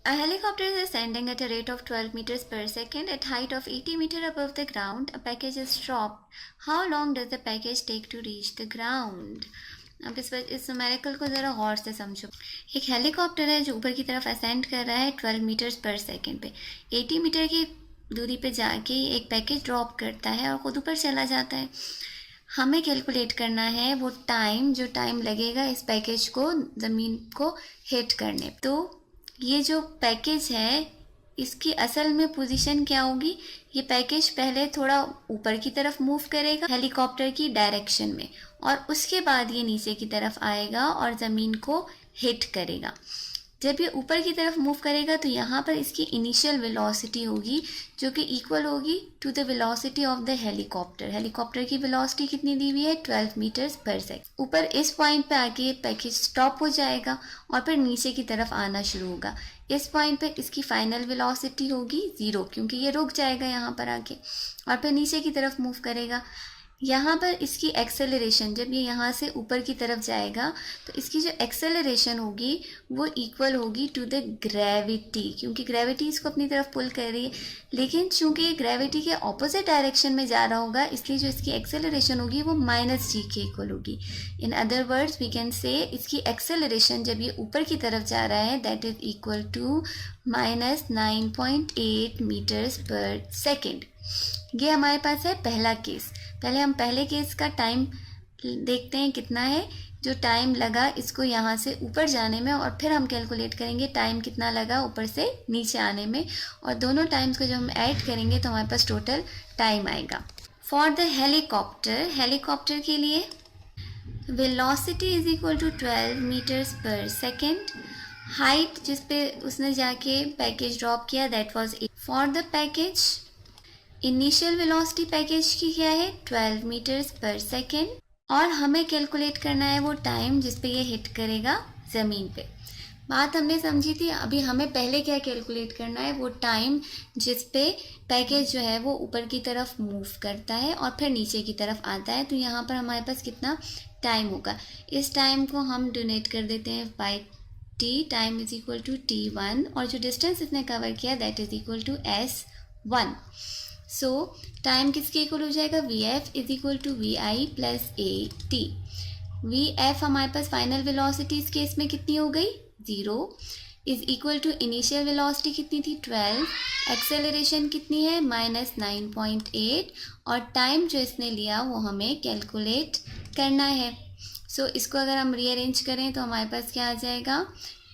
A helicopter is ascending at a rate of 12 meters per second at height of 80 meter above the ground. A package is dropped. How long does the package take to reach the ground? अब इस numerical को ज़रा गौर से समझो। एक helicopter है जो ऊपर की तरफ असेंड कर रहा है 12 मीटर्स पर सेकेंड पे। 80 मीटर की दूरी पे जाके एक पैकेज ड्रॉप करता है और ख़ुद ऊपर चला जाता है। हमें कैलकुलेट करना है वो टाइम, जो टाइम लगेगा इस पैकेज को ज़मीन को हिट करने। तो ये जो पैकेज है इसकी असल में पोजीशन क्या होगी? ये पैकेज पहले थोड़ा ऊपर की तरफ मूव करेगा हेलीकॉप्टर की डायरेक्शन में, और उसके बाद ये नीचे की तरफ आएगा और ज़मीन को हिट करेगा। जब ये ऊपर की तरफ मूव करेगा तो यहाँ पर इसकी इनिशियल वेलोसिटी होगी जो कि इक्वल होगी to the velocity of the helicopter. Helicopter की वेलोसिटी कितनी दी हुई है? 12 मीटर्स पर सेकंड। ऊपर इस पॉइंट पे आके पैकेज स्टॉप हो जाएगा और फिर नीचे की तरफ आना शुरू होगा। इस पॉइंट पे इसकी फाइनल वेलोसिटी होगी 0, क्योंकि ये रुक जाएगा यहाँ पर आके, और फिर नीचे की तरफ मूव करेगा। यहाँ पर इसकी एक्सेलरेशन, जब ये यहाँ से ऊपर की तरफ जाएगा तो इसकी जो एक्सेलरेशन होगी वो इक्वल होगी टू द ग्रेविटी, क्योंकि ग्रेविटी इसको अपनी तरफ पुल कर रही है। लेकिन चूंकि ये ग्रेविटी के ऑपोजिट डायरेक्शन में जा रहा होगा, इसलिए जो इसकी एक्सेलरेशन होगी वो -g के इक्वल होगी। In other words we can say इसकी एक्सेलरेशन जब ये ऊपर की तरफ जा रहा है that is equal to -9.8 metres per second. ये हमारे पास है पहला केस। पहले हम पहले केस का टाइम देखते हैं कितना है, जो टाइम लगा इसको यहाँ से ऊपर जाने में, और फिर हम कैलकुलेट करेंगे टाइम कितना लगा ऊपर से नीचे आने में, और दोनों टाइम्स को जब हम ऐड करेंगे तो हमारे पास टोटल टाइम आएगा। फॉर द हेलीकॉप्टर, हेलीकॉप्टर के लिए velocity is equal to 12 metres per second. Height जिस पे उसने जाके पैकेज ड्रॉप किया that was 8। For the package initial velocity package की क्या है? 12 मीटर्स पर सेकेंड, और हमें कैलकुलेट करना है वो टाइम जिस पे ये हिट करेगा ज़मीन पे। बात हमने समझी थी। अभी हमें पहले क्या कैलकुलेट करना है? वो टाइम जिस पे पैकेज जो है वो ऊपर की तरफ मूव करता है और फिर नीचे की तरफ आता है। तो यहाँ पर हमारे पास कितना टाइम होगा? इस टाइम को हम डोनेट कर देते हैं by t। Time is equal to t1, और जो डिस्टेंस इसने कवर किया that is equal to s1। So time किसके इक्वल हो जाएगा? vf is equal to vi plus at। vf हमारे पास फाइनल वेलोसिटी इस केस में कितनी हो गई? 0 is equal to initial velocity कितनी थी? 12। एक्सेलरेशन कितनी है? -9.8, और टाइम जो इसने लिया वो हमें कैलकुलेट करना है। सो इसको अगर हम रीअरेंज करें तो हमारे पास क्या आ जाएगा?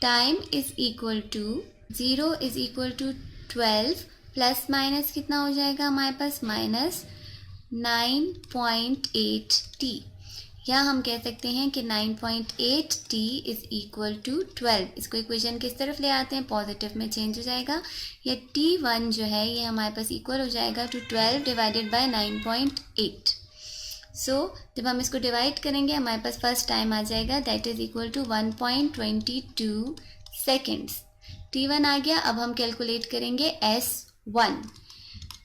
Time is equal to 0 is equal to 12 plus minus कितना हो जाएगा हमारे पास? -9.8t, या हम कह सकते हैं कि 9.8t इज इक्वल टू 12। इसको इक्वेशन किस तरफ ले आते हैं? पॉजिटिव में चेंज हो जाएगा। ये t1 जो है ये हमारे पास इक्वल हो जाएगा टू 12 डिवाइडेड बाय 9.8। सो जब हम इसको डिवाइड करेंगे हमारे पास फर्स्ट टाइम आ जाएगा that is equal to 1.22 seconds. t1 आ गया। अब हम कैलकुलेट करेंगे s1।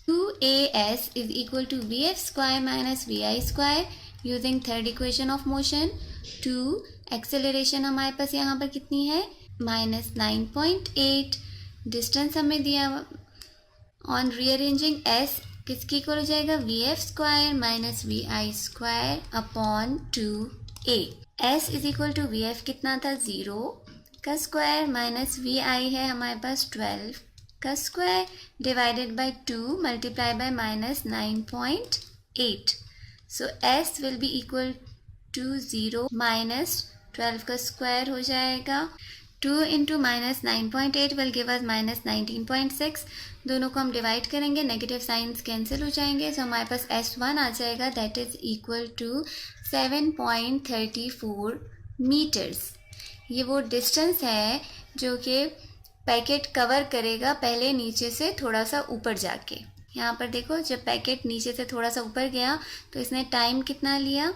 2as is equal to vf square minus vi square using third equation of motion। 2 acceleration हमारे पास यहाँ पर कितनी है? -9.8। डिस्टेंस हमें दिया। ऑन रीअरेंजिंग s किसकी इक्वल हो जाएगा? vf square minus vi square upon 2a। s is equal to vf कितना था? 0 का स्क्वायर माइनस vi है हमारे पास 12 का square divided by 2 multiply by -9.8। So s will be equal to 0 minus 12 का स्क्वायर हो जाएगा। 2 इंटू -9.8 विल गिव अस -19.6। दोनों को हम डिवाइड करेंगे, नेगेटिव साइंस कैंसिल हो जाएंगे। सो हमारे पास s1 आ जाएगा that is equal to 7.34 metres. ये वो डिस्टेंस है जो कि पैकेट कवर करेगा पहले नीचे से थोड़ा सा ऊपर जाके। यहाँ पर देखो जब पैकेट नीचे से थोड़ा सा ऊपर गया तो इसने टाइम कितना लिया?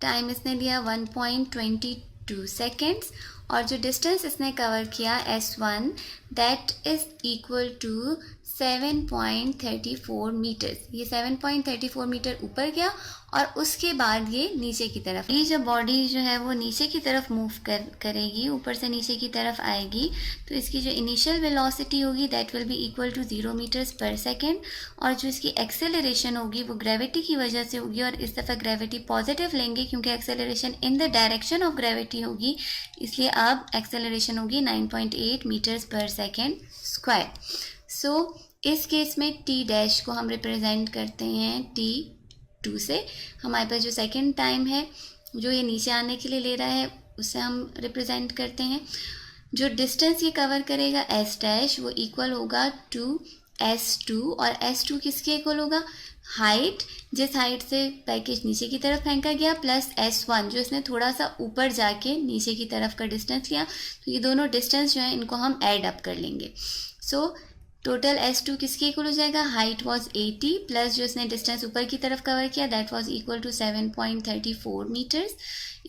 टाइम इसने लिया 1.22 सेकेंड्स, और जो डिस्टेंस इसने कवर किया s1 that is equal to 7.34 metre. ये 7.34 मीटर ऊपर गया और उसके बाद ये नीचे की तरफ, ये जब बॉडी जो है वो नीचे की तरफ मूव करेगी, ऊपर से नीचे की तरफ आएगी, तो इसकी जो इनिशियल वेलोसिटी होगी that will be equal to 0 metres per second, और जो इसकी एक्सेलरेशन होगी वो ग्रेविटी की वजह से होगी, और इस दफ़ा ग्रेविटी पॉजिटिव लेंगे क्योंकि acceleration in the direction of gravity होगी, इसलिए अब एक्सेलरेशन होगी 9.8 मीटर्स पर सेकेंड स्क्वायर। सो इस केस में टी डैश को हम रिप्रेजेंट करते हैं t2 से। हमारे पास जो सेकेंड टाइम है जो ये नीचे आने के लिए ले रहा है उससे हम रिप्रेजेंट करते हैं। जो डिस्टेंस ये कवर करेगा s डैश वो इक्वल होगा टू s2, और s2 किसके इक्वल होगा, हाइट, जिस हाइट से पैकेज नीचे की तरफ फेंका गया, प्लस s1 जो इसने थोड़ा सा ऊपर जाके नीचे की तरफ का डिस्टेंस लिया। तो ये दोनों डिस्टेंस जो है इनको हम ऐड अप कर लेंगे। सो टोटल s2 किसके इक्वल हो जाएगा, हाइट वॉज 80 प्लस जो इसने डिस्टेंस ऊपर की तरफ कवर किया that was equal to 7.34 metres.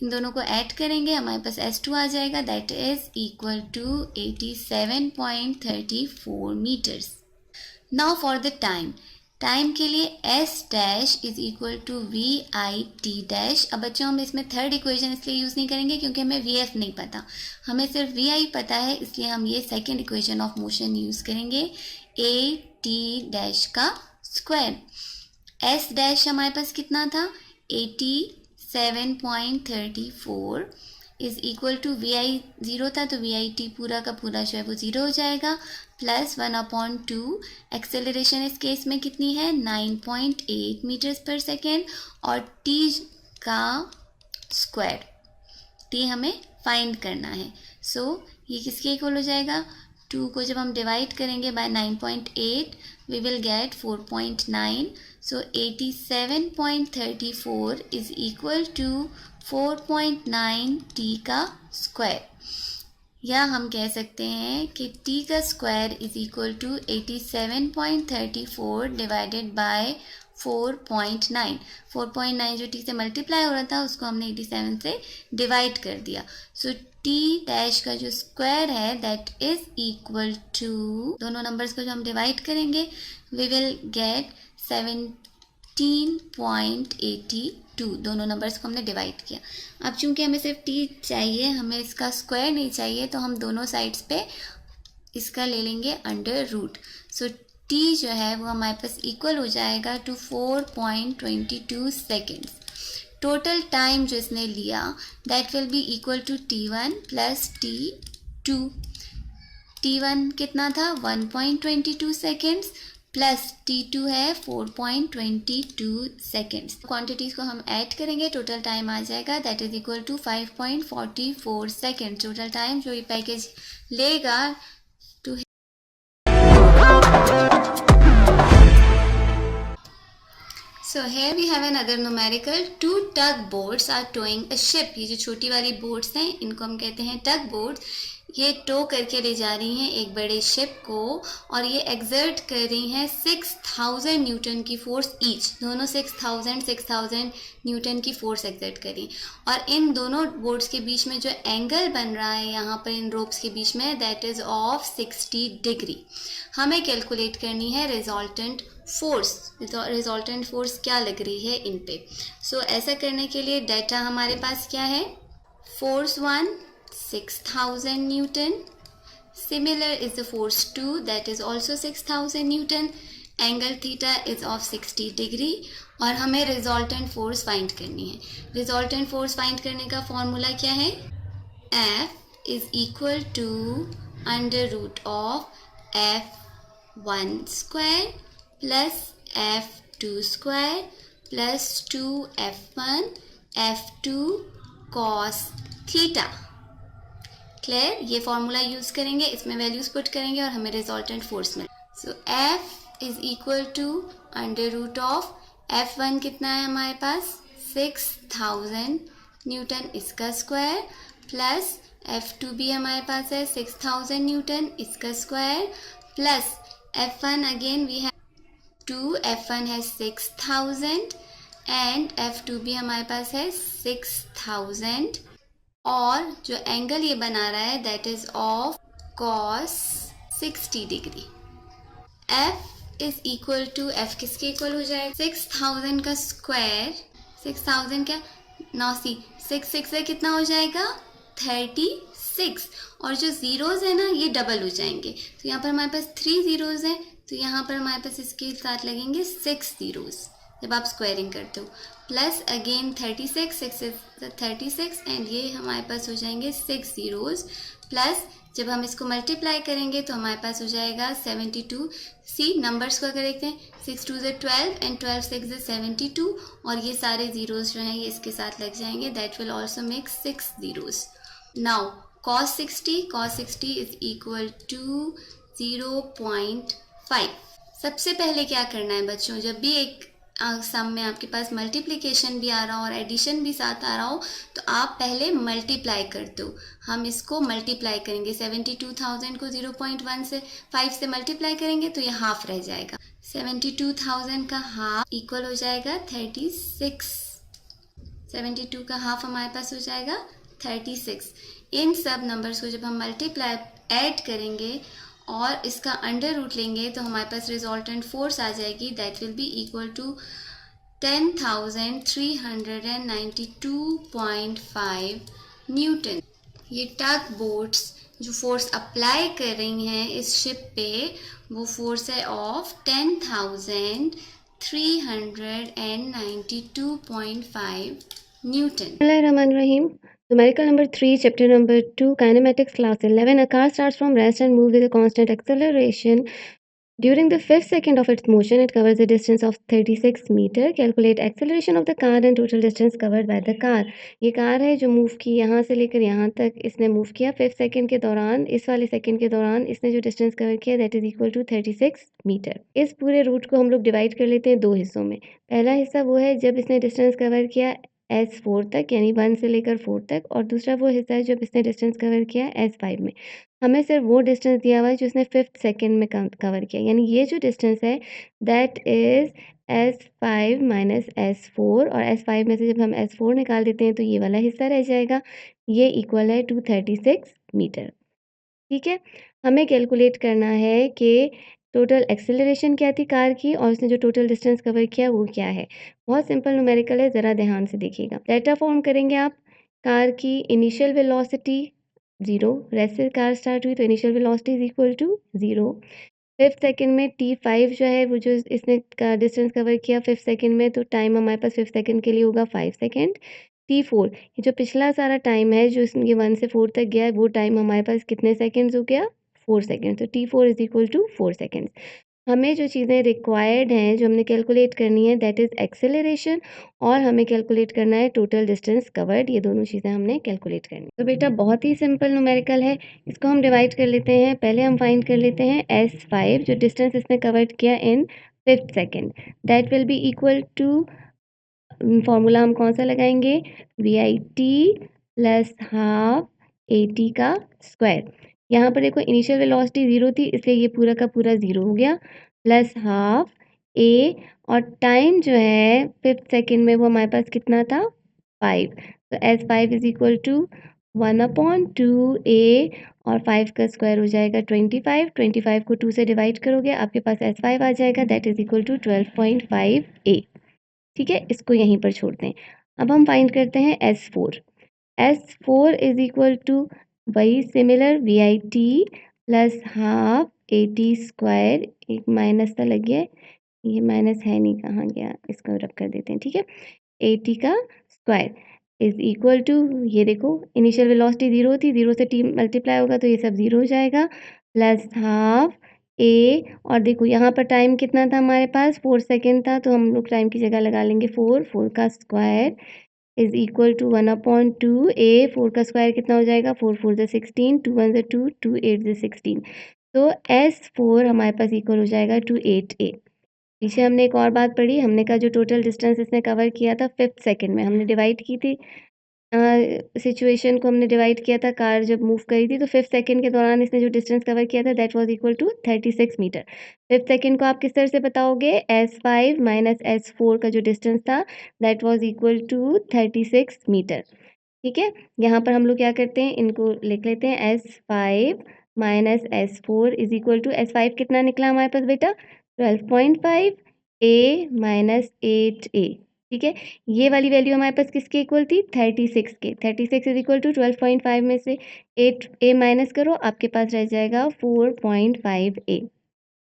इन दोनों को ऐड करेंगे, हमारे पास s2 आ जाएगा that is equal to 87.34 metres. Now for the time, time के लिए s dash is equal to V I T dash. अब बच्चों हम इसमें थर्ड इक्वेशन इसलिए यूज़ नहीं करेंगे क्योंकि हमें vf नहीं पता, हमें सिर्फ vi पता है, इसलिए हम ये second equation of motion use करेंगे, a t डैश का स्क्वायर। s डैश हमारे पास कितना था, 87.34 इज इक्वल टू वी आई 0 था तो वी आई टी पूरा का पूरा जो है वो 0 हो जाएगा, प्लस 1/2 एक्सेलरेशन इस केस में कितनी है 9.8 मीटर्स पर सेकेंड, और t का स्क्वायर, t हमें फाइंड करना है। सो ये किसके इक्वल हो जाएगा, 2 को जब हम डिवाइड करेंगे by 9.8 we will get 4.9। So 87.34 is equal to 4.9 t का स्क्वायर, या हम कह सकते हैं कि t का square is equal to 87.34 divided by 4.9। 4.9 जो t से मल्टीप्लाई हो रहा था उसको हमने 87 से डिवाइड कर दिया। सो t डैश का जो स्क्वायर है दैट इज इक्वल टू, दोनों नंबर्स को जो हम डिवाइड करेंगे वी विल गेट 17.82, दोनों नंबर्स को हमने डिवाइड किया। अब चूंकि हमें सिर्फ t चाहिए, हमें इसका स्क्वायर नहीं चाहिए, तो हम दोनों साइड्स पे इसका ले लेंगे अंडर रूट। सो t जो है वो हमारे पास इक्वल हो जाएगा टू 4.22 सेकेंड्स। टोटल टाइम जो इसने लिया that will be equal to t1 plus t2। t1 कितना था 1.22 सेकेंड्स प्लस t2 है 4.22 सेकेंड्स। क्वांटिटीज़ को हम ऐड करेंगे, टोटल टाइम आ जाएगा that is equal to 5.44 second. Total time जो ये पैकेज लेगा to So here we have another numerical. 2 tugboats are towing a ship. ये जो छोटी वाली बोट्स हैं इनको हम कहते हैं टग बोट। ये टो करके ले जा रही हैं एक बड़े शिप को, और ये एक्सर्ट कर रही हैं 6000 न्यूटन की फोर्स ईच। दोनों 6000 न्यूटन की फोर्स एक्सर्ट करी, और इन दोनों बोट्स के बीच में जो एंगल बन रहा है यहाँ पर इन रोप्स के बीच में दैट इज़ ऑफ 60 डिग्री। हमें कैलकुलेट करनी है रिजल्टेंट फोर्स। रिजल्टेंट फोर्स क्या लग रही है इन पे। सो ऐसा करने के लिए डाटा हमारे पास क्या है, force 1 6000 Newton, similar is the force 2 that is also 6000 Newton, angle theta is of 60 degree, और हमें रिजल्टेंट फोर्स फाइंड करनी है। रिजल्टेंट फोर्स फाइंड करने का फॉर्मूला क्या है, F is equal to under root of F1 square plus F2 square plus 2F1 F2 cos theta. Clear, ये formula use करेंगे, इसमें वैल्यूज पुट करेंगे और हमें रिजल्टेंट फोर्स मिले। So F is equal to under root of F1 कितना है हमारे पास 6000 न्यूटन इसका स्क्वायर, प्लस F2 भी हमारे पास है 6000 न्यूटन इसका square, plus F1 again we have 2, F1 है 6000 एंड F2 भी हमारे पास है 6000, और जो एंगल ये बना रहा है that is of cos 60 degree. F is equal to, F किसके इक्वल हो जाएगा, 6000 का स्क्वायर, 6000 क्या, 9 6 6 से कितना हो जाएगा, 36। और जो जीरोज है ना ये डबल हो जाएंगे, तो यहाँ पर हमारे पास 3 जीरोज हैं, तो यहाँ पर हमारे पास इसके साथ लगेंगे 6 जीरोज जब आप स्क्वायरिंग करते हो, प्लस अगेन 36, 6 इज 36 एंड ये हमारे पास हो जाएंगे 6 जीरोज, प्लस जब हम इसको मल्टीप्लाई करेंगे तो हमारे पास हो जाएगा 72। सी नंबर्स को अगर देखते हैं, 6 2 is 12 एंड 12 6 is 72, और ये सारे जीरोज जो हैं ये इसके साथ लग जाएंगे, that will also make 6 zeros. Now cos 60 is equal to 0.5। सबसे पहले क्या करना है बच्चों, जब भी एक सम में आपके पास मल्टीप्लिकेशन भी आ रहा हो और एडिशन भी साथ आ रहा हो तो आप पहले मल्टीप्लाई करते हो। हम इसको मल्टीप्लाई करेंगे, 72,000 को 0.1 से 5 से मल्टीप्लाई करेंगे तो ये हाफ रह जाएगा, 72,000 का हाफ इक्वल हो जाएगा 36, 72 का हाफ हमारे पास हो जाएगा 36। इन सब नंबर्स को जब हम मल्टीप्लाई ऐड करेंगे और इसका अंडर रूट लेंगे तो हमारे पास रिजल्टेंट फोर्स आ जाएगी, that will be equal to 10,392.5 newton. ये टग बोट्स जो फोर्स अप्लाई कर रही हैं इस शिप पे वो फोर्स है of 10,392.5 newton. Bismillahirrahmanirrahim. Numerical number 3, chapter number 2, kinematics, class 11. A car starts from rest and moves with a constant acceleration. During the 5th second of its motion, it covers a distance of 36 meter. Calculate acceleration of the car and total distance covered by the car. ये car है जो move की यहाँ से लेकर यहाँ तक इसने मूव किया 5th सेकंड के दौरान, इस वाले सेकंड के दौरान इसने जो डिस्टेंस कवर किया that is equal to 36 metre. इस पूरे रूट को हम लोग डिवाइड कर लेते हैं दो हिस्सों में। पहला हिस्सा वो है जब इसने डिस्टेंस कवर किया S4 तक यानी 1 से लेकर 4 तक, और दूसरा वो हिस्सा है जब इसने डिस्टेंस कवर किया S5 में। हमें सिर्फ वो डिस्टेंस दिया हुआ है जो इसने 5th सेकंड में कवर किया, यानी ये जो डिस्टेंस है that is S5 minus S4, और S5 में से जब हम S4 निकाल देते हैं तो ये वाला हिस्सा रह जाएगा, ये इक्वल है 236 मीटर। ठीक है, हमें कैलकुलेट करना है कि टोटल एक्सेलरेशन क्या थी कार की और उसने जो टोटल डिस्टेंस कवर किया वो क्या है। बहुत सिंपल न्यूमेरिकल है, ज़रा ध्यान से देखिएगा। डेटा फॉर्म करेंगे आप, कार की इनिशियल वेलोसिटी 0, रेस्ट से कार स्टार्ट हुई तो initial velocity is equal to 0। 5th second में T5 जो है वो जो इसने डिस्टेंस कवर किया 5th सेकंड में, तो टाइम हमारे पास 5th सेकंड के लिए होगा 5 सेकंड। T4 ये जो पिछला सारा टाइम है जो इसमें 1 से 4 तक गया है वो टाइम हमारे पास कितने सेकंड्स हो गया, 4 सेकंड। तो T4 is equal to 4 seconds. हमें जो चीज़ें रिक्वायर्ड हैं जो हमने कैलकुलेट करनी है दैट इज़ एक्सेलरेशन, और हमें कैलकुलेट करना है टोटल डिस्टेंस कवर्ड। ये दोनों चीज़ें हमने कैलकुलेट करनी। तो बेटा बहुत ही सिंपल न्यूमेरिकल है, इसको हम डिवाइड कर लेते हैं। पहले हम फाइंड कर लेते हैं S5 जो डिस्टेंस इसने कवर्ड किया in 5th second, that will be equal to, formula हम कौन सा लगाएंगे, VIT प्लस हाफ AT का स्क्वायर। यहाँ पर देखो इनिशियल वेलोसिटी 0 थी इसलिए ये पूरा का पूरा 0 हो गया, प्लस हाफ A, और टाइम जो है 5th सेकंड में वो हमारे पास कितना था 5, तो S5 is equal to 1/2 A, और 5 का स्क्वायर हो जाएगा 25, 25 को 2 से डिवाइड करोगे आपके पास S5 आ जाएगा that is equal to 12.5 A। ठीक है, इसको यहीं पर छोड़ते हैं। अब हम फाइंड करते हैं S4। S4 is equal to वही similar VIT plus half AT square, एक माइनस सा लग गया, ये माइनस है नहीं, कहाँ गया, इसको रब कर देते हैं। ठीक है, AT का स्क्वायर इज इक्वल टू, ये देखो इनिशियल वेलोसिटी 0 थी, 0 से T मल्टीप्लाई होगा तो ये सब 0 हो जाएगा, प्लस हाफ A, और देखो यहाँ पर टाइम कितना था हमारे पास 4 सेकेंड था, तो हम लोग टाइम की जगह लगा लेंगे 4, 4 का square is equal to 1/2 A, 4 का स्क्वायर कितना हो जाएगा, 4 4 ज़ा 16, 2 1 ज़ा 2, 2 8 ज़ा 16, तो S4 हमारे पास इक्वल हो जाएगा टू 8A। पीछे हमने एक और बात पढ़ी, हमने कहा जो टोटल डिस्टेंस इसने कवर किया था 5th सेकंड में, हमने डिवाइड की थी सिचुएशन को हमने डिवाइड किया था, कार जब मूव करी थी तो 5th सेकंड के दौरान इसने जो डिस्टेंस कवर किया था that was equal to 36 metre. 5th second को आप किस तरह से बताओगे, S5 माइनस S4 का जो डिस्टेंस था that was equal to 36 metre. ठीक है, यहाँ पर हम लोग क्या करते हैं, इनको लिख लेते हैं S5 minus S4 is equal to S5 कितना निकला हमारे पास बेटा 12.5 A माइनस 8A। ठीक है, ये वाली वैल्यू हमारे पास किसके इक्वल थी 36 के। 36 इज इक्वल टू 12.5 में से 8A माइनस करो, आपके पास रह जाएगा 4.5A।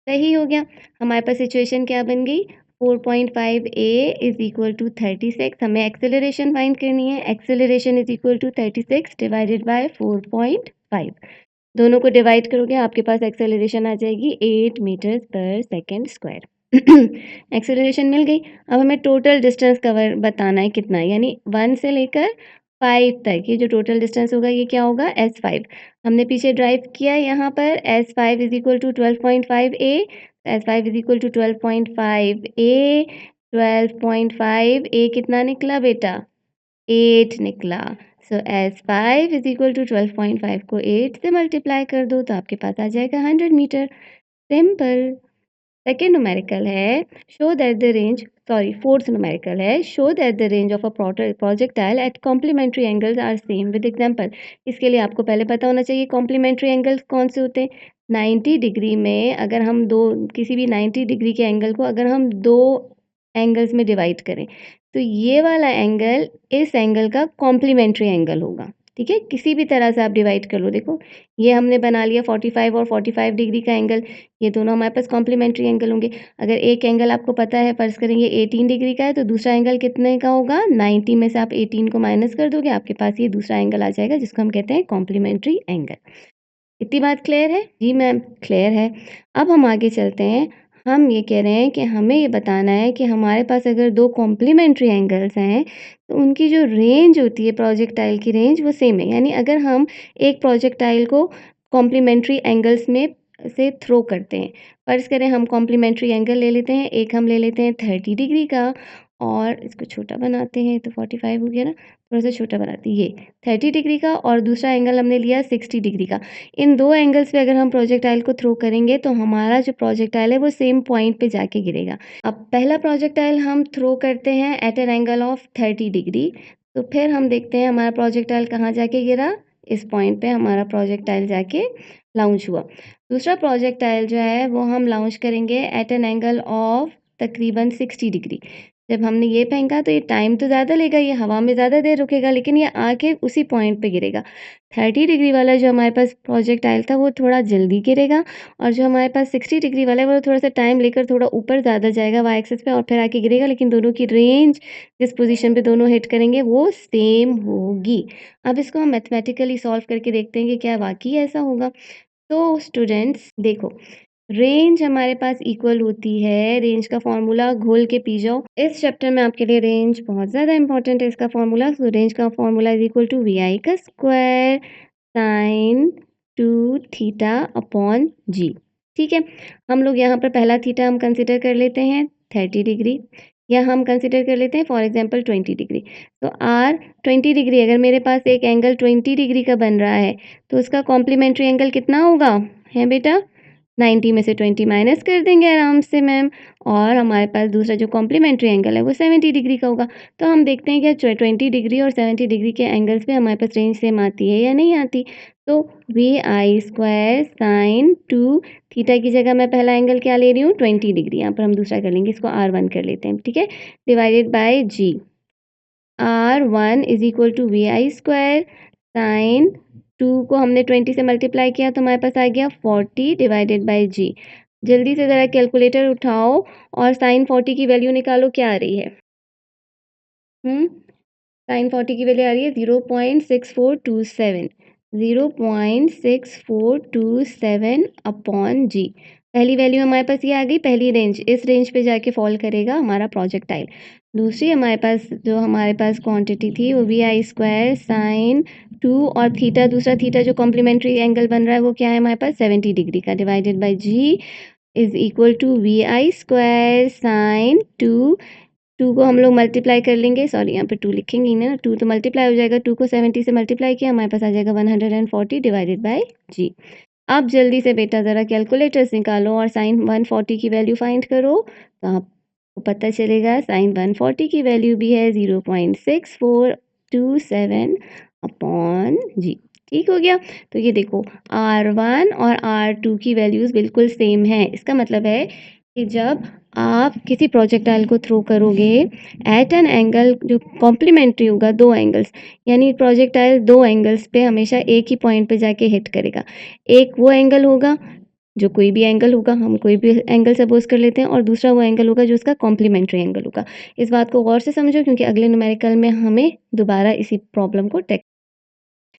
सही हो गया। हमारे पास सिचुएशन क्या बन गई 4.5A इज इक्वल टू 36। हमें एक्सेलरेशन फाइंड करनी है। Acceleration is equal to 36 divided by 4.5। दोनों को डिवाइड करोगे आपके पास एक्सेलरेशन आ जाएगी 8 metres per second square. Acceleration मिल गई। अब हमें टोटल डिस्टेंस कवर बताना है कितना है, यानी 1 से लेकर 5 तक ये जो टोटल डिस्टेंस होगा ये क्या होगा S5। हमने पीछे ड्राइव किया यहाँ पर S5 is equal to 12.5A। S5 is equal to 12.5A। 12.5A कितना निकला बेटा 8 निकला। सो S5 इज इक्वल टू 12.5 को 8 से मल्टीप्लाई कर दो तो आपके पास आ जाएगा 100 मीटर। सिंपल। सेकेंड न्यूमेरिकल है show that the range fourth numerical है show that the range of a projectile at complementary angles are same with example. इसके लिए आपको पहले पता होना चाहिए कॉम्प्लीमेंट्री एंगल्स कौन से होते हैं। 90 डिग्री में अगर हम किसी भी 90 डिग्री के एंगल को अगर हम दो एंगल्स में डिवाइड करें तो ये वाला एंगल इस एंगल का कॉम्प्लीमेंट्री एंगल होगा। ठीक है, किसी भी तरह से आप डिवाइड कर लो। देखो ये हमने बना लिया 45 और 45 डिग्री का एंगल, ये दोनों हमारे पास कॉम्प्लीमेंट्री एंगल होंगे। अगर एक एंगल आपको पता है फर्ज करें ये 18 डिग्री का है तो दूसरा एंगल कितने का होगा 90 में से आप 18 को माइनस कर दोगे आपके पास ये दूसरा एंगल आ जाएगा जिसको हम कहते हैं कॉम्प्लीमेंट्री एंगल। इतनी बात क्लियर है? जी मैम क्लियर है। अब हम आगे चलते हैं। हम ये कह रहे हैं कि हमें ये बताना है कि हमारे पास अगर दो कॉम्प्लीमेंट्री एंगल्स हैं तो उनकी जो रेंज होती है प्रोजेक्टाइल की रेंज वो सेम है। यानी अगर हम एक प्रोजेक्टाइल को कॉम्प्लीमेंट्री एंगल्स में से थ्रो करते हैं, फर्ज करें हम कॉम्प्लीमेंट्री एंगल ले लेते हैं, एक हम ले लेते हैं 30 डिग्री का और इसको छोटा बनाते हैं तो 45 हो गया ना, थोड़ा सा छोटा बनाते हैं ये 30 डिग्री का और दूसरा एंगल हमने लिया 60 डिग्री का। इन दो एंगल्स पे अगर हम प्रोजेक्टाइल को थ्रो करेंगे तो हमारा जो प्रोजेक्टाइल है वो सेम पॉइंट पे जाके गिरेगा। अब पहला प्रोजेक्टाइल हम थ्रो करते हैं at an angle of 30 degree, तो फिर हम देखते हैं हमारा प्रोजेक्टाइल कहाँ जाके गिरा, इस पॉइंट पे हमारा प्रोजेक्टाइल जाके लॉन्च हुआ। दूसरा प्रोजेक्टाइल जो है वो हम लॉन्च करेंगे एट एन एंगल ऑफ तकरीबन 60 डिग्री। जब हमने ये फेंका तो ये टाइम तो ज़्यादा लेगा, ये हवा में ज़्यादा देर रुकेगा, लेकिन ये आके उसी पॉइंट पे गिरेगा। 30 डिग्री वाला जो हमारे पास प्रोजेक्टाइल था वो थोड़ा जल्दी गिरेगा और जो हमारे पास 60 डिग्री वाला है वो थोड़ा सा टाइम लेकर थोड़ा ऊपर ज़्यादा जाएगा वाई एक्सिस पे और फिर आके गिरेगा, लेकिन दोनों की रेंज जिस पोजीशन पे दोनों हिट करेंगे वो सेम होगी। अब इसको हम मैथमेटिकली सॉल्व करके देखते हैं कि क्या वाकई ऐसा होगा। तो स्टूडेंट्स देखो, रेंज हमारे पास इक्वल होती है, रेंज का फॉर्मूला घोल के पी जाओ। इस चैप्टर में आपके लिए रेंज बहुत ज़्यादा इंपॉर्टेंट है इसका फॉर्मूला। तो रेंज का formula is equal to V I का square sine 2 theta upon G. ठीक है, हम लोग यहाँ पर पहला थीटा हम कंसिडर कर लेते हैं 30 डिग्री, या हम कंसिडर कर लेते हैं फॉर एग्जांपल 20 डिग्री। तो आर 20 डिग्री, अगर मेरे पास एक एंगल 20 डिग्री का बन रहा है तो उसका कॉम्प्लीमेंट्री एंगल कितना होगा है बेटा 90 में से 20 माइनस कर देंगे आराम से मैम, और हमारे पास दूसरा जो कॉम्प्लीमेंट्री एंगल है वो 70 डिग्री का होगा। तो हम देखते हैं क्या 20 डिग्री और 70 डिग्री के एंगल्स पे हमारे पास रेंज सेम आती है या नहीं आती। तो V I square sine 2 theta की जगह मैं पहला एंगल क्या ले रही हूँ 20 डिग्री, यहाँ पर हम दूसरा कर लेंगे, इसको R1 कर लेते हैं। ठीक है, divided by G. R1 is equal to V I square sine 2 को हमने 20 से मल्टीप्लाई किया तो हमारे पास आ गया 40 डिवाइडेड बाय जी। जल्दी से ज़रा कैलकुलेटर उठाओ और साइन 40 की वैल्यू निकालो, क्या आ रही है। साइन 40 की वैल्यू आ रही है 0.6427, 0.6427 अपॉन जी। पहली वैल्यू हमारे पास ये आ गई, पहली रेंज, इस रेंज पे जाके फॉल करेगा हमारा प्रोजेक्टाइल। दूसरी हमारे पास जो हमारे पास क्वांटिटी थी वो वी आई स्क्वायर साइन 2 और थीटा, दूसरा थीटा जो कॉम्प्लीमेंट्री एंगल बन रहा है वो क्या है हमारे पास 70 डिग्री का, divided by G is equal to V I square sine 2 को हम लोग मल्टीप्लाई कर लेंगे, सॉरी यहाँ पे 2 लिखेंगे ना, 2 तो मल्टीप्लाई हो जाएगा, 2 को 70 से मल्टीप्लाई किया हमारे पास आ जाएगा 140 डिवाइडेड बाय जी। अब जल्दी से बेटा ज़रा कैलकुलेटर्स निकालो और साइन 140 की वैल्यू फाइंड करो, तो आपको पता चलेगा साइन 140 की वैल्यू भी है 0.6427 अपॉन जी। ठीक हो गया। तो ये देखो R1 और R2 की वैल्यूज़ बिल्कुल सेम हैं। इसका मतलब है कि जब आप किसी प्रोजेक्टाइल को थ्रो करोगे एट एन एंगल जो कॉम्प्लीमेंट्री होगा 2 एंगल्स, यानी प्रोजेक्टाइल 2 एंगल्स पे हमेशा एक ही पॉइंट पे जाके हिट करेगा। एक वो एंगल होगा जो कोई भी एंगल होगा, हम कोई भी एंगल सपोज़ कर लेते हैं, और दूसरा वो एंगल होगा जो उसका कॉम्प्लीमेंट्री एंगल होगा। इस बात को गौर से समझो क्योंकि अगले न्यूमेरिकल में हमें दोबारा इसी प्रॉब्लम को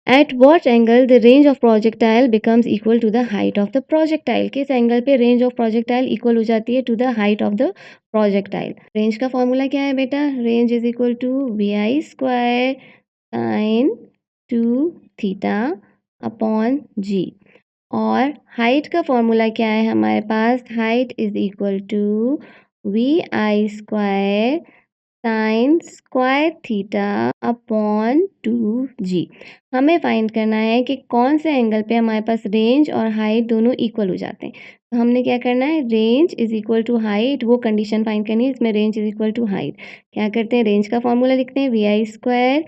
At what angle the range of projectile becomes equal to the height of the projectile? किस एंगल पे रेंज ऑफ प्रोजेक्टाइल इक्वल हो जाती है to the height of the projectile? Range का फॉर्मूला क्या है बेटा? Range is equal to VI² sine 2 theta upon G. और हाइट का फॉर्मूला क्या है हमारे पास? Height is equal to VI² sine square theta upon 2g। हमें फाइंड करना है कि कौन से एंगल पे हमारे पास रेंज और हाइट दोनों इक्वल हो जाते हैं। तो हमने क्या करना है? Range is equal to height, वो कंडीशन फाइंड करनी है इसमें range is equal to height. क्या करते हैं? रेंज का फॉर्मूला लिखते हैं VI²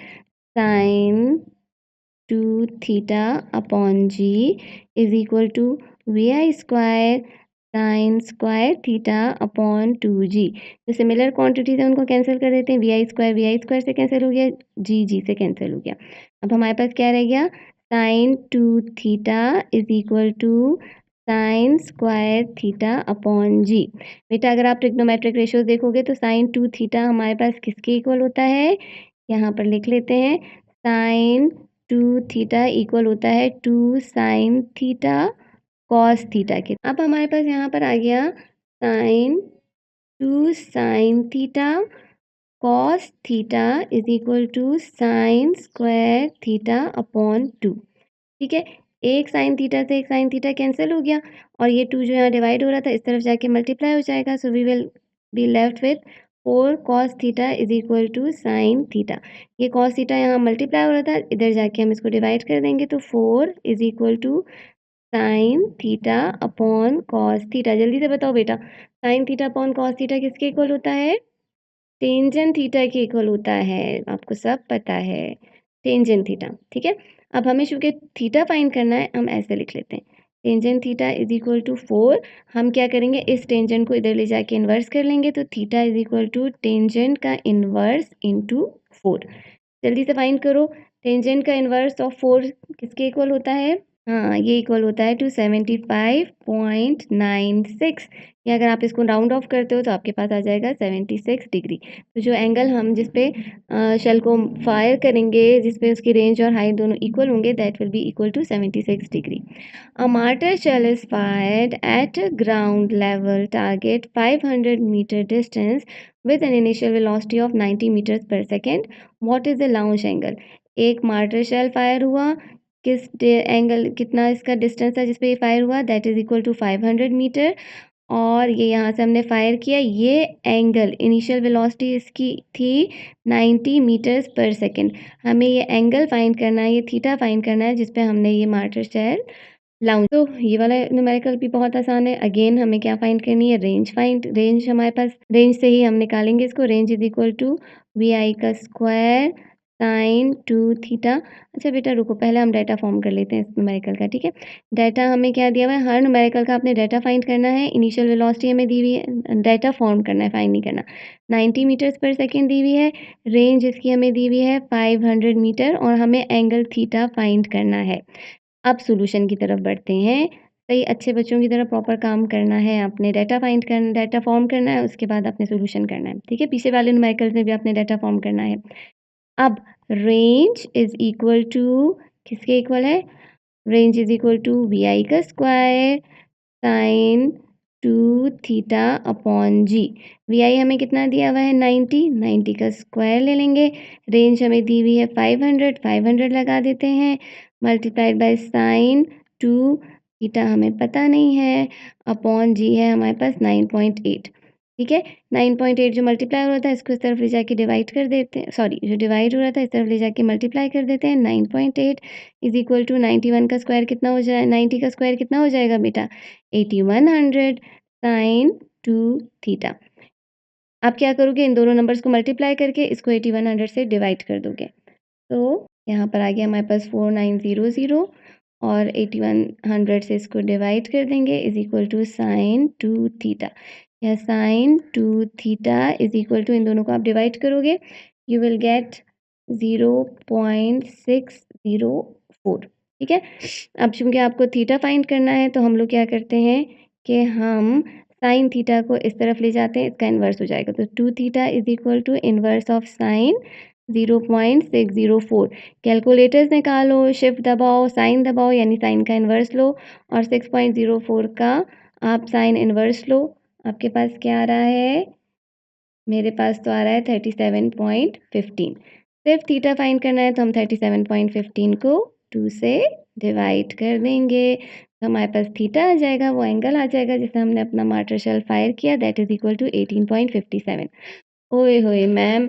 sine 2 theta upon G is equal to VI² sine square theta upon 2g। जो सिमिलर क्वांटिटीज है उनको कैंसिल कर देते हैं। VI² से कैंसिल हो गया, जी से कैंसिल हो गया। अब हमारे पास क्या रह गया? Sine 2 theta is equal to sine square theta upon G. बेटा अगर आप ट्रिग्नोमेट्रिक रेशियोज देखोगे तो साइन 2 थीटा हमारे पास किसके इक्वल होता है? यहाँ पर लिख लेते हैं, साइन 2 थीटा इक्वल होता है 2 साइन थीटा कॉस थीटा के। अब हमारे पास यहाँ पर आ गया sine 2 sine theta cos theta is equal to sine square theta upon 2। ठीक है, एक साइन थीटा से एक साइन थीटा कैंसिल हो गया और ये 2 जो यहाँ डिवाइड हो रहा था इस तरफ जाके मल्टीप्लाई हो जाएगा। So we will be left with 4 cos theta is equal to sine theta. ये cos थीटा यहाँ मल्टीप्लाई हो रहा था, इधर जाके हम इसको डिवाइड कर देंगे तो 4 is equal to sine theta upon cos theta. जल्दी से बताओ बेटा, sine theta upon cos theta किसके इक्वल होता है? टेंजेंट थीटा के इक्वल होता है। आपको सब पता है, टेंजेंट थीटा। ठीक है, अब हमें चूंकि थीटा फाइंड करना है हम ऐसे लिख लेते हैं, tangent theta is equal to 4। हम क्या करेंगे, इस टेंजेंट को इधर ले जाके इन्वर्स कर लेंगे तो theta is equal to tangent का इन्वर्स इंटू 4। जल्दी से फाइंड करो, टेंजेंट का इन्वर्स ऑफ 4 किसके इक्वल होता है? हाँ, ये इक्वल होता है टू 75.96। या अगर आप इसको राउंड ऑफ करते हो तो आपके पास आ जाएगा 76 डिग्री। तो जो एंगल हम जिस पे शेल को फायर करेंगे, जिस पे उसकी रेंज और हाइट दोनों इक्वल होंगे, that will be equal to 76 degree. A mortar shell is fired at a ground level target 500-meter distance with an initial velocity of 90 meters per second. What is the launch angle? एक martyr shell fire हुआ, किस angle, कितना इसका distance है जिस पे ये fire हुआ, that is equal to 500 metre. और ये यहाँ से हमने फायर किया, ये एंगल इनिशियल वेलोसिटी इसकी थी 90 मीटर्स पर सेकेंड। हमें ये एंगल फाइंड करना है, ये थीटा फाइंड करना है जिस पे हमने ये मार्टर शेल लाउंज। तो ये वाला न्यूमेरिकल भी बहुत आसान है। अगेन हमें क्या फाइंड करनी है? रेंज हमारे पास, रेंज से ही हम निकालेंगे इसको। Range is equal to VI का स्क्वायर साइन 2 थीटा। अच्छा बेटा रुको, पहले हम डाटा फॉर्म कर लेते हैं इस न्यूमेरिकल का। ठीक है, डाटा हमें क्या दिया हुआ है? हर न्यूमेरिकल का आपने डाटा फाइंड करना है। इनिशियल वेलोसिटी हमें दी हुई है, डाटा फॉर्म करना है, फाइंड नहीं करना। 90 मीटर्स पर सेकेंड दी हुई है, रेंज इसकी हमें दी हुई है 500 मीटर और हमें एंगल थीटा फाइंड करना है। अब सॉल्यूशन की तरफ बढ़ते हैं। सही अच्छे बच्चों की तरह प्रॉपर काम करना है, आपने डाटा फाइंड करना, डाटा फॉर्म करना है, उसके बाद आपने सॉल्यूशन करना है। ठीक है, पीछे वाले न्यूमेरिकल्स में भी आपने डाटा फॉर्म करना है। अब रेंज इज इक्वल टू किसके इक्वल है? Range is equal to VI का square sine 2 theta upon G. VI हमें कितना दिया हुआ है? 90 का स्क्वायर ले लेंगे। रेंज हमें दी हुई है 500 लगा देते हैं, मल्टीप्लाइड बाय साइन 2 थीटा हमें पता नहीं है, अपॉन जी है हमारे पास 9.8। ठीक है, 9.8 जो मल्टीप्लाई हो रहा था इसको इस तरफ ले जाके डिवाइड कर देते हैं, सॉरी जो डिवाइड हो रहा था इस तरफ ले जाके मल्टीप्लाई कर देते हैं। 9.8 इज इक्वल टू 91 का स्क्वायर कितना हो जाए, 90 का स्क्वायर कितना हो जाएगा बेटा? 8100 साइन 2 थीटा। आप क्या करोगे, इन दोनों नंबर्स को मल्टीप्लाई करके इसको 8100 से डिवाइड कर दोगे। तो यहाँ पर आ गया हमारे पास 4900 और 8100 से इसको डिवाइड कर देंगे is equal to sine 2 theta. या sine 2 theta is equal to, इन दोनों को आप डिवाइड करोगे यू विल गेट 0.604। ठीक है, अब चूंकि आपको थीटा फाइंड करना है तो हम लोग क्या करते हैं कि हम साइन थीटा को इस तरफ ले जाते हैं, इसका इन्वर्स हो जाएगा। तो 2 theta is equal to inverse of sine 0.604। Calculators निकालो, शिफ्ट दबाओ, साइन दबाओ, यानी साइन का इन्वर्स लो और 6.04 का आप साइन इन्वर्स लो। आपके पास क्या आ रहा है? मेरे पास तो आ रहा है 37.15। सिर्फ थीटा फाइंड करना है तो हम 37.15 को 2 से डिवाइड कर देंगे तो हमारे पास थीटा आ जाएगा, वो एंगल आ जाएगा जिसे हमने अपना मार्टर शेल फायर किया, दैट इज इक्वल टू 18.57। ओए होए मैम,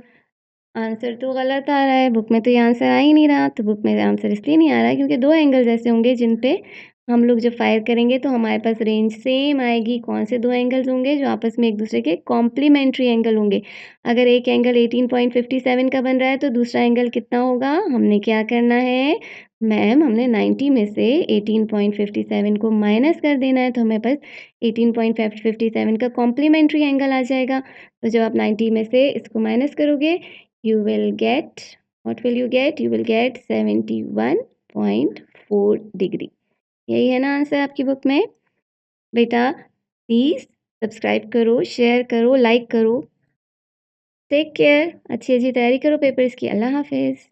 आंसर तो गलत आ रहा है, बुक में तो ये आंसर आ ही नहीं रहा। तो बुक में आंसर इसलिए नहीं आ रहा है क्योंकि दो एंगल्स ऐसे होंगे जिन पे हम लोग जब फायर करेंगे तो हमारे पास रेंज सेम आएगी। कौन से दो एंगल्स होंगे? जो आपस में एक दूसरे के कॉम्प्लीमेंट्री एंगल होंगे। अगर एक एंगल 18.57 का बन रहा है तो दूसरा एंगल कितना होगा? हमने क्या करना है मैम, हमने 90 में से 18.57 को माइनस कर देना है तो हमें पास 18.57 का कॉम्प्लीमेंट्री एंगल आ जाएगा। तो जब आप 90 में से इसको माइनस करोगे you will get, what will you get? You will get 71.4 degree. यही है ना आंसर आपकी बुक में? बेटा प्लीज़ सब्सक्राइब करो, शेयर करो, लाइक करो। टेक केयर, अच्छी अच्छी तैयारी करो पेपर्स की। अल्लाह हाफिज़।